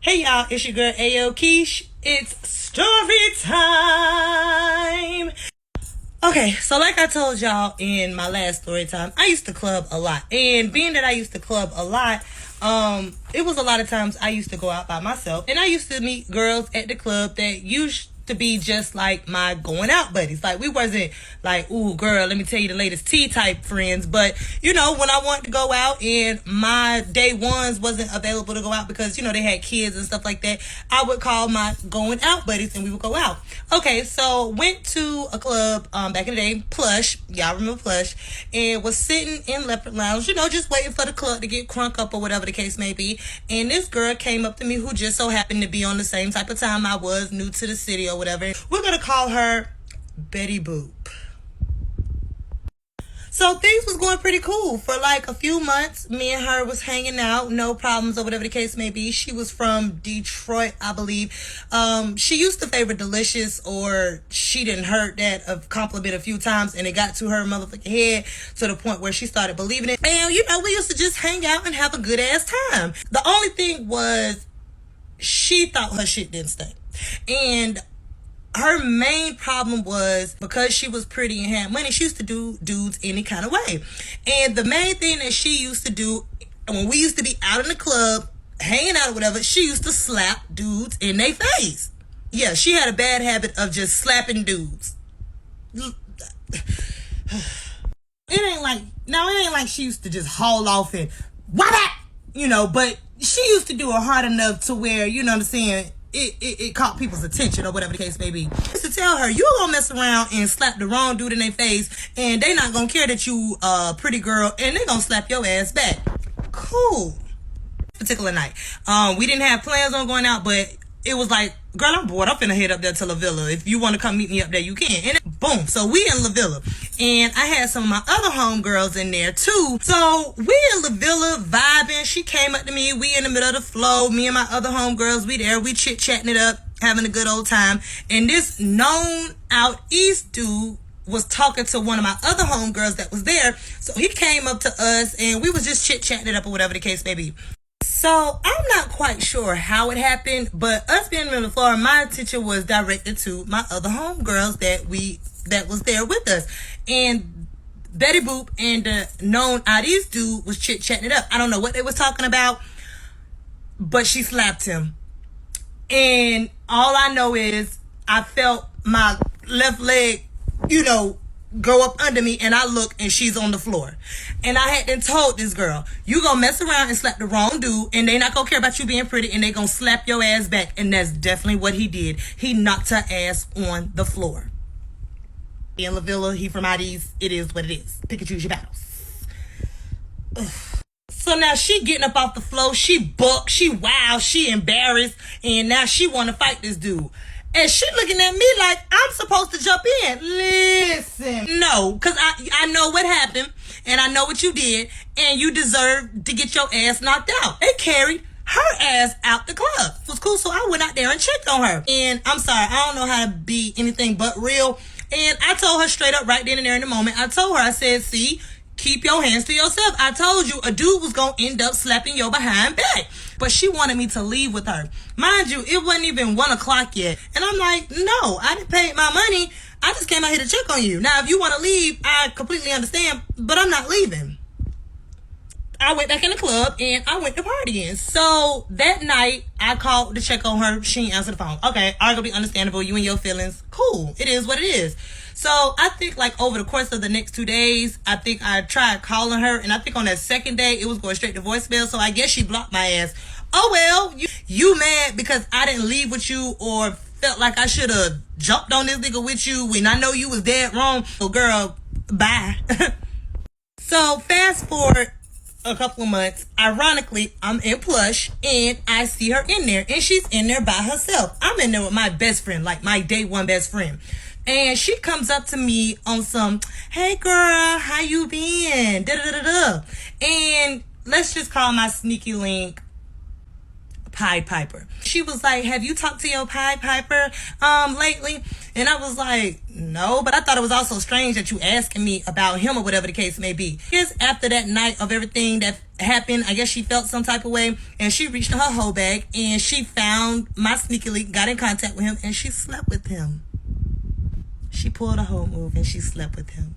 Hey y'all, it's your girl Ayo Keish. It's story time. Okay, so like I told y'all in my last story time, I used to club a lot. And being that I used to club a lot, it was a lot of times I used to go out by myself. And I used to meet girls at the club that used to be just like my going out buddies. Like, we wasn't like, ooh, girl, let me tell you the latest tea type friends. But, you know, when I wanted to go out and my day ones wasn't available to go out because, you know, they had kids and stuff like that, I would call my going out buddies and we would go out. Okay, so went to a club back in the day, Plush. Y'all remember Plush? And was sitting in Leopard Lounge, you know, just waiting for the club to get crunk up or whatever the case may be. And this girl came up to me who just so happened to be on the same type of time I was, new to the city or whatever. We're gonna call her Betty Boop. So things was going pretty cool for like a few months. Me and her was hanging out, no problems or whatever the case may be. She was from Detroit, I believe. She used to favor Delicious, or she didn't heard that a compliment a few times and it got to her motherfucking head to the point where she started believing it. And you know, we used to just hang out and have a good ass time. The only thing was she thought her shit didn't stink. And her main problem was because she was pretty and had money, she used to do dudes any kind of way. And the main thing that she used to do when we used to be out in the club, hanging out or whatever, she used to slap dudes in their face. Yeah, she had a bad habit of just slapping dudes. It ain't like she used to just haul off and whap, you know, but she used to do it hard enough to where, you know what I'm saying, it caught people's attention or whatever the case may be. I used to tell her, you gonna mess around and slap the wrong dude in their face and they not gonna care that you a pretty girl and they gonna slap your ass back. Cool. Particular night. We didn't have plans on going out, but it was like, girl, I'm bored. I'm finna head up there to La Villa. If you want to come meet me up there, you can. And boom. So we in La Villa. And I had some of my other homegirls in there too. So we in La Villa vibing. She came up to me. We in the middle of the flow. Me and my other homegirls, we there. We chit-chatting it up, having a good old time. And this known out east dude was talking to one of my other homegirls that was there. So he came up to us and we was just chit-chatting it up or whatever the case may be. So I'm not quite sure how it happened, but us being in Florida, my attention was directed to my other homegirls that was there with us. And Betty Boop and the known Adis dude was chit-chatting it up. I don't know what they was talking about, but she slapped him. And all I know is I felt my left leg, you know, go up under me, and I look and she's on the floor. And I had been told this girl, you gonna mess around and slap the wrong dude and they not gonna care about you being pretty and they gonna slap your ass back. And that's definitely what he did. He knocked her ass on the floor. In La Villa, he from out east. It is what it is. Pick and choose your battles. Ugh. So now she getting up off the floor, she bucked, she wild, she embarrassed, and now she wanna fight this dude. And she looking at me like I'm supposed to jump in. Listen. No, because I know what happened, and I know what you did, and you deserve to get your ass knocked out. They carried her ass out the club. It was cool, so I went out there and checked on her. And I'm sorry, I don't know how to be anything but real. And I told her straight up right then and there in the moment. I told her, I said, see, keep your hands to yourself. I told you a dude was going to end up slapping your behind back. But she wanted me to leave with her. Mind you, it wasn't even 1 o'clock yet. And I'm like, no, I didn't pay my money. I just came out here to check on you. Now, if you want to leave, I completely understand, but I'm not leaving. I went back in the club and I went to partying. So that night, I called to check on her. She didn't answer the phone. Okay, arguably understandable. You and your feelings. Cool. It is what it is. So I think like over the course of the next 2 days, I think I tried calling her. And I think on that second day, it was going straight to voicemail. So I guess she blocked my ass. Oh, well, you mad because I didn't leave with you or felt like I should have jumped on this nigga with you when I know you was dead wrong. So girl, bye. So fast forward a couple of months, ironically, I'm in Plush and I see her in there and she's in there by herself. I'm in there with my best friend, like my day one best friend. And she comes up to me on some, hey girl, how you been? Da da da da. And let's just call my sneaky link Pied Piper. She was like, have you talked to your Pied Piper lately? And I was like, no, but I thought it was also strange that you asking me about him or whatever the case may be. Just after that night of everything that happened, I guess she felt some type of way, and she reached in her whole bag and she found my sneaky link, got in contact with him, and she slept with him. She pulled a whole move and she slept with him.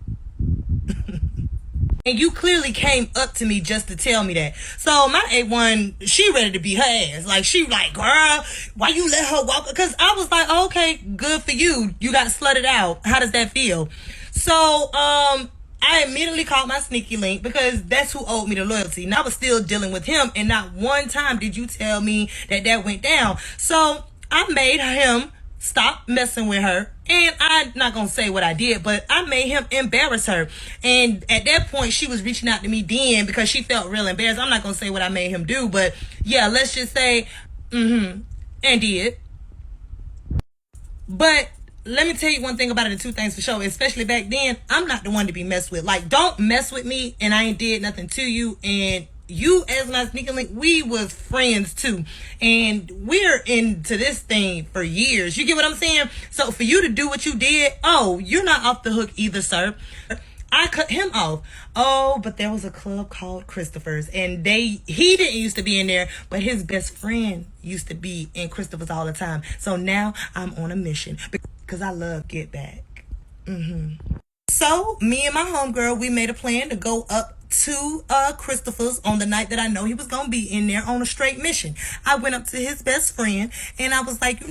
And you clearly came up to me just to tell me that. So my A1, she ready to beat her ass. Like, she like, girl, why you let her walk? Because I was like, oh, okay, good for you. You got slutted out. How does that feel? So, I immediately called my sneaky link because that's who owed me the loyalty. And I was still dealing with him. And not one time did you tell me that that went down. So I made him stop messing with her. And I'm not going to say what I did, but I made him embarrass her. And at that point, she was reaching out to me then because she felt real embarrassed. I'm not going to say what I made him do, but yeah, let's just say, and did. But let me tell you one thing about it, and two things for sure, especially back then, I'm not the one to be messed with. Like, don't mess with me and I ain't did nothing to you, and you as my sneaky link, we was friends too, and we're into this thing for years. You get what I'm saying? So for you to do what you did, oh, you're not off the hook either, sir. I cut him off. Oh, but there was a club called Christopher's, and he didn't used to be in there, but his best friend used to be in Christopher's all the time. So now I'm on a mission because I love get back. So me and my homegirl, we made a plan to go up to Christopher's on the night that I know he was gonna be in there on a straight mission. I went up to his best friend and I was like,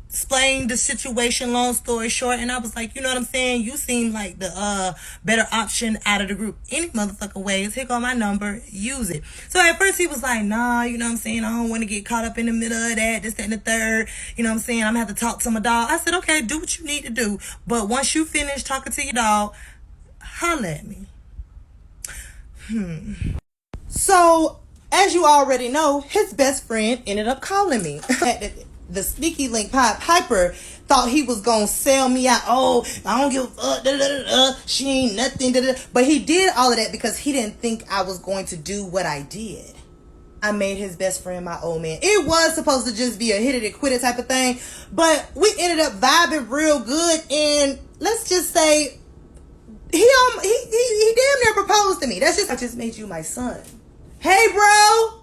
explain the situation, long story short, and I was like, you know what I'm saying, you seem like the better option out of the group any motherfucking ways. Here go my number, use it. So at first he was like, nah, you know what I'm saying, I don't want to get caught up in the middle of that, this, that, and the third, you know what I'm saying, I'm gonna have to talk to my dog. I said, okay, do what you need to do, but once you finish talking to your dog, holla at me. So, as you already know, his best friend ended up calling me. The sneaky link Pied Piper thought he was gonna sell me out. Oh, I don't give a fuck. She ain't nothing. But he did all of that because he didn't think I was going to do what I did. I made his best friend my old man. It was supposed to just be a hit it and quit it type of thing, but we ended up vibing real good. And let's just say, he damn near proposed to me. I just made you my son. Hey, bro.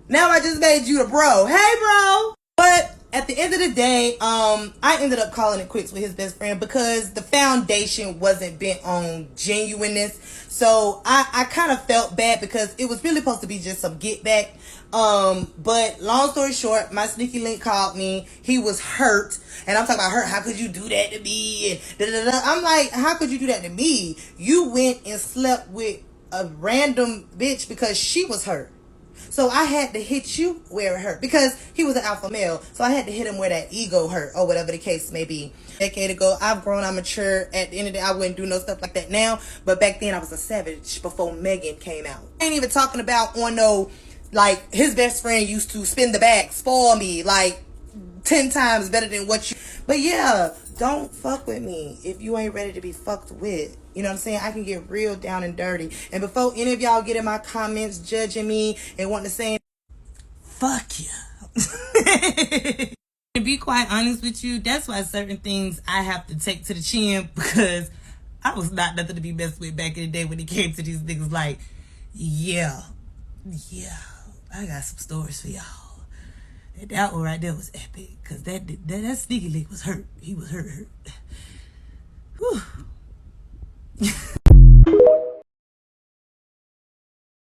Now I just made you the bro. Hey, bro. But at the end of the day, I ended up calling it quits with his best friend because the foundation wasn't bent on genuineness. So I kind of felt bad because it was really supposed to be just some get back. But long story short, my sneaky link called me. He was hurt. And I'm talking about hurt. How could you do that to me? And I'm like, how could you do that to me? You went and slept with a random bitch because she was hurt. So I had to hit you where it hurt because he was an alpha male. So I had to hit him where that ego hurt or whatever the case may be. A decade ago, I've grown, I'm mature. At the end of the day, I wouldn't do no stuff like that now. But back then, I was a savage before Megan came out. I ain't even talking about on no, like, his best friend used to spin the bag, spoil me, like, 10 times better than what you... But yeah, don't fuck with me if you ain't ready to be fucked with. You know what I'm saying? I can get real down and dirty. And before any of y'all get in my comments judging me and wanting to say, fuck you. To be quite honest with you, that's why certain things I have to take to the chin because I was not nothing to be messed with back in the day when it came to these niggas like, yeah, I got some stories for y'all. And that one right there was epic because that sneaky link was hurt. He was hurt. Whew.